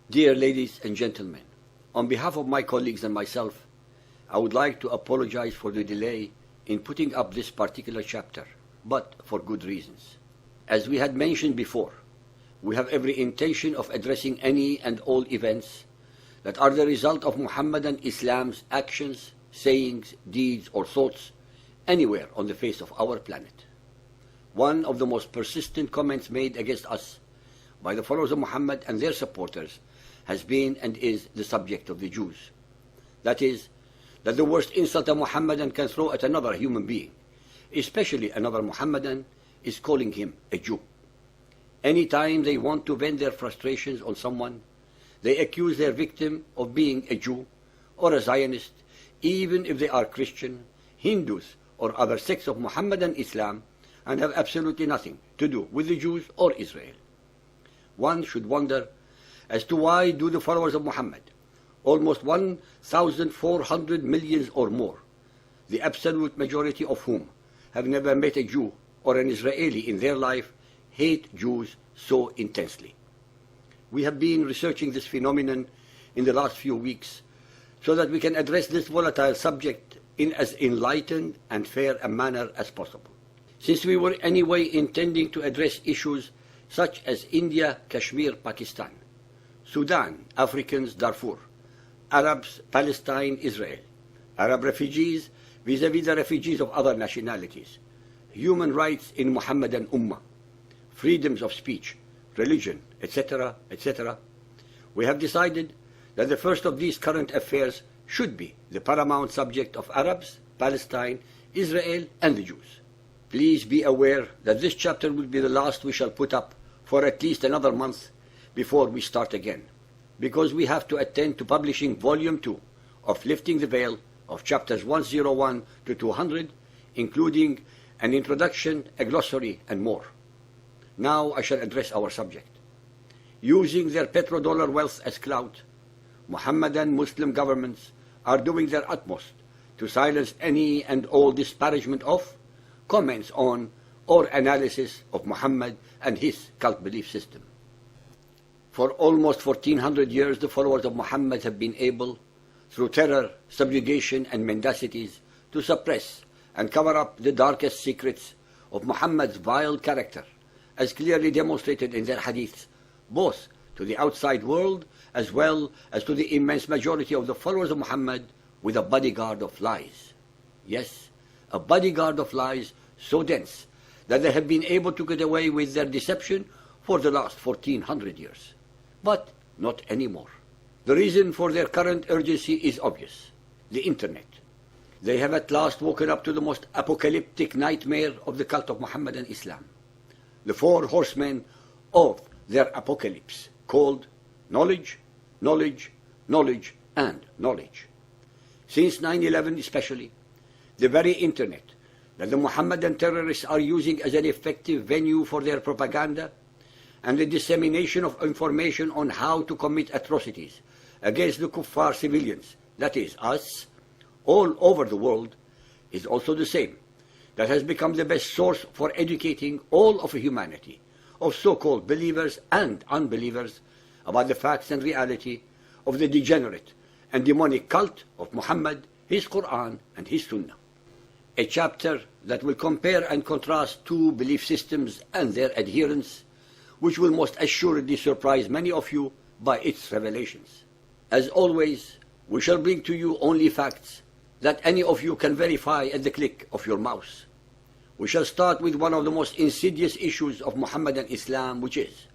Dear ladies and gentlemen, on behalf of my colleagues and myself, I would like to apologize for the delay in putting up this particular chapter, but for good reasons. As we had mentioned before, we have every intention of addressing any and all events that are the result of Muhammadan Islam's actions, sayings, deeds, or thoughts anywhere on the face of our planet. One of the most persistent comments made against us by the followers of Muhammad and their supporters has been and is the subject of the Jews. That is, that the worst insult a Muhammadan can throw at another human being, especially another Muhammadan, is calling him a Jew. Any time they want to vent their frustrations on someone, they accuse their victim of being a Jew or a Zionist, even if they are Christian, Hindus, or other sects of Muhammadan Islam and have absolutely nothing to do with the Jews or Israel. One should wonder as to why do the followers of Muhammad, almost 1,400 million or more, the absolute majority of whom have never met a Jew or an Israeli in their life, hate Jews so intensely. We have been researching this phenomenon in the last few weeks so that we can address this volatile subject in as enlightened and fair a manner as possible. Since we were anyway intending to address issues such as India, Kashmir, Pakistan, Sudan, Africans, Darfur, Arabs, Palestine, Israel, Arab refugees vis-à-vis the refugees of other nationalities, human rights in Muhammadan Ummah, freedoms of speech, religion, etc., etc., we have decided that the first of these current affairs should be the paramount subject of Arabs, Palestine, Israel, and the Jews. Please be aware that this chapter will be the last we shall put up for at least another month before we start again, because we have to attend to publishing Volume 2 of Lifting the Veil of chapters 101 to 200, including an introduction, a glossary, and more. Now I shall address our subject. Using their petrodollar wealth as clout, Muhammadan Muslim governments are doing their utmost to silence any and all disparagement of, comments on, or analysis of Muhammad and his cult belief system. For almost 1400 years, the followers of Muhammad have been able, through terror, subjugation, and mendacities, to suppress and cover up the darkest secrets of Muhammad's vile character, as clearly demonstrated in their hadiths, both to the outside world as well as to the immense majority of the followers of Muhammad, with a bodyguard of lies. Yes, a bodyguard of lies so dense that they have been able to get away with their deception for the last 1400 years. But not anymore. The reason for their current urgency is obvious: the Internet. They have at last woken up to the most apocalyptic nightmare of the cult of Muhammadan Islam, the four horsemen of their apocalypse, called knowledge, knowledge, knowledge, and knowledge. Since 9/11 especially, the very Internet that the Muhammadan terrorists are using as an effective venue for their propaganda and the dissemination of information on how to commit atrocities against the kuffar civilians, that is, us, all over the world, is also the same that has become the best source for educating all of humanity, of so-called believers and unbelievers, about the facts and reality of the degenerate and demonic cult of Muhammad, his Quran, and his Sunnah. A chapter that will compare and contrast two belief systems and their adherents, which will most assuredly surprise many of you by its revelations. As always, we shall bring to you only facts that any of you can verify at the click of your mouse. We shall start with one of the most insidious issues of Muhammadan Islam, which is,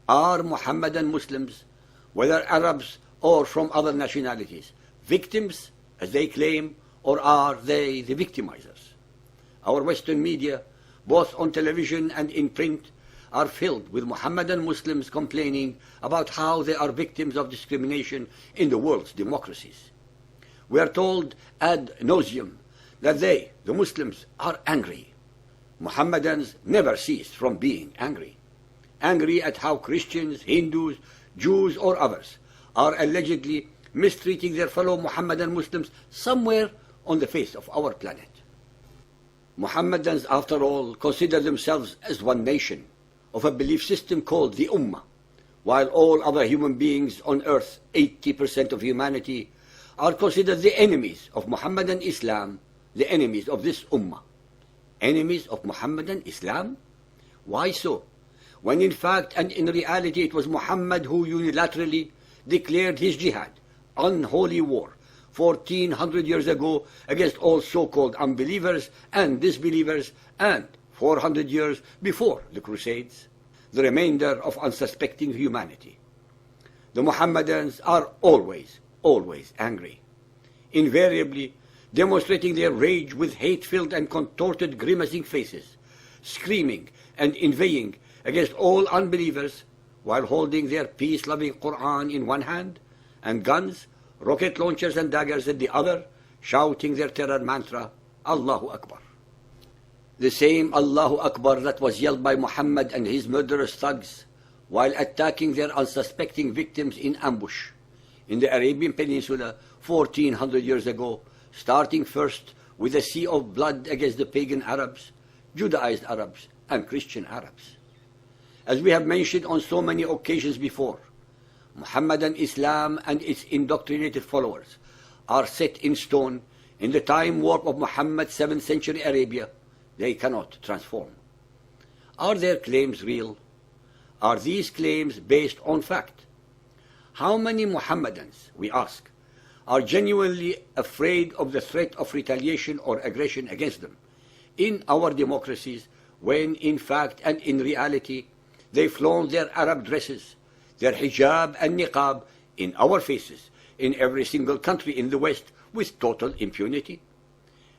are Muhammadan Muslims, whether Arabs or from other nationalities, victims, as they claim, or are they the victimizers? Our Western media, both on television and in print, are filled with Muhammadan Muslims complaining about how they are victims of discrimination in the world's democracies. We are told ad nauseum that they, the Muslims, are angry. Muhammadans never cease from being angry. Angry at how Christians, Hindus, Jews, or others are allegedly mistreating their fellow Muhammadan Muslims somewhere on the face of our planet. Muhammadans, after all, consider themselves as one nation, of a belief system called the Ummah, while all other human beings on earth, 80% of humanity, are considered the enemies of Muhammadan Islam, the enemies of this ummah. Enemies of Muhammadan Islam? Why so? When in fact and in reality it was Muhammad who unilaterally declared his jihad, unholy war, 1400 years ago against all so-called unbelievers and disbelievers, and 400 years before the Crusades, the remainder of unsuspecting humanity. The Muhammadans are always angry, invariably demonstrating their rage with hate-filled and contorted grimacing faces, screaming and inveighing against all unbelievers while holding their peace-loving Quran in one hand and guns, rocket launchers and daggers in the other, shouting their terror mantra, Allahu Akbar. The same Allahu Akbar that was yelled by Muhammad and his murderous thugs while attacking their unsuspecting victims in ambush in the Arabian Peninsula 1400 years ago, starting first with a sea of blood against the pagan Arabs, Judaized Arabs, and Christian Arabs. As we have mentioned on so many occasions before, Muhammadan Islam and its indoctrinated followers are set in stone in the time warp of Muhammad's 7th century Arabia. They cannot transform. Are their claims real? Are these claims based on fact? How many Muhammadans, we ask, are genuinely afraid of the threat of retaliation or aggression against them in our democracies when in fact and in reality they flaunt their Arab dresses, their hijab and niqab in our faces in every single country in the West with total impunity?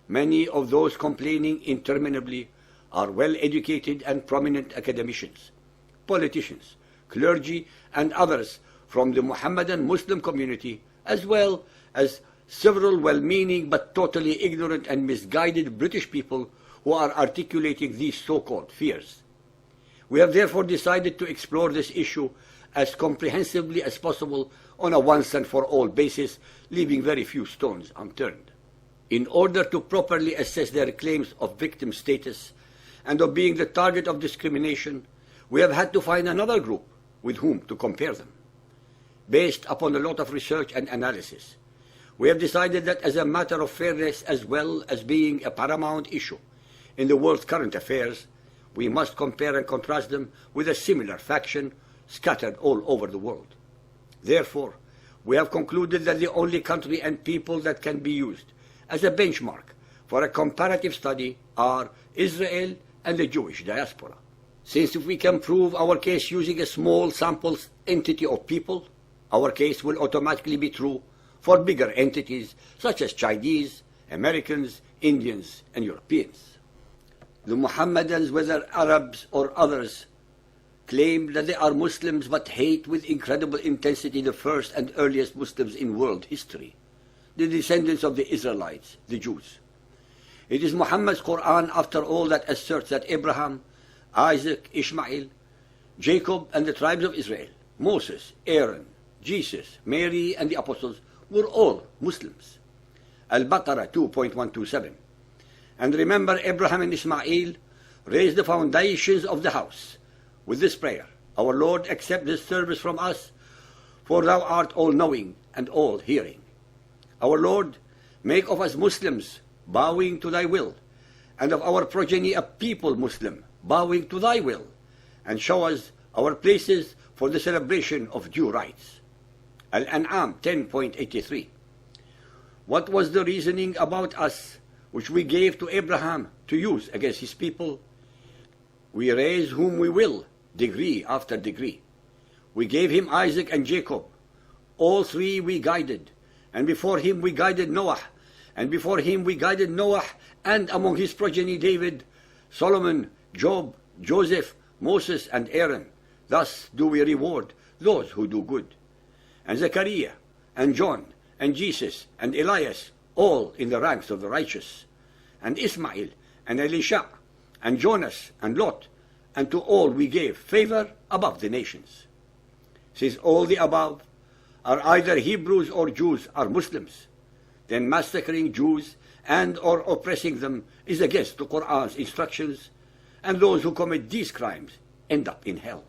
Many of those complaining interminably are well-educated and prominent academicians, politicians, clergy, and others from the Muhammadan Muslim community, as well as several well-meaning but totally ignorant and misguided British people who are articulating these so-called fears. We have therefore decided to explore this issue as comprehensively as possible on a once-and-for-all basis, leaving very few stones unturned. In order to properly assess their claims of victim status and of being the target of discrimination, we have had to find another group with whom to compare them. Based upon a lot of research and analysis, we have decided that as a matter of fairness as well as being a paramount issue in the world's current affairs, we must compare and contrast them with a similar faction scattered all over the world. Therefore, we have concluded that the only country and people that can be used as a benchmark for a comparative study are Israel and the Jewish diaspora. Since if we can prove our case using a small sample entity of people, our case will automatically be true for bigger entities such as Chinese, Americans, Indians, and Europeans. The Muhammadans, whether Arabs or others, claim that they are Muslims but hate with incredible intensity the first and earliest Muslims in world history, the descendants of the Israelites, the Jews. It is Muhammad's Quran, after all, that asserts that Abraham, Isaac, Ishmael, Jacob, and the tribes of Israel, Moses, Aaron, Jesus, Mary, and the apostles were all Muslims. Al-Baqarah 2.127. And remember, Abraham and Ismail raised the foundations of the house with this prayer, Our Lord, accept this service from us, for thou art all-knowing and all-hearing. Our Lord, make of us Muslims, bowing to thy will, and of our progeny a people Muslim, bowing to thy will, and show us our places for the celebration of due rights. Al-An'am 10.83. What was the reasoning about us which we gave to Abraham to use against his people? We raise whom we will, degree after degree. We gave him Isaac and Jacob. All three we guided, and before him we guided Noah, and before him we guided Noah, and among his progeny David, Solomon, Job, Joseph, Moses, and Aaron. Thus do we reward those who do good. And Zechariah, and John, and Jesus, and Elias, all in the ranks of the righteous. And Ismail, and Elisha, and Jonas, and Lot, and to all we gave favor above the nations. Since all the above are either Hebrews or Jews are Muslims, then massacring Jews and or oppressing them is against the Quran's instructions, and those who commit these crimes end up in hell.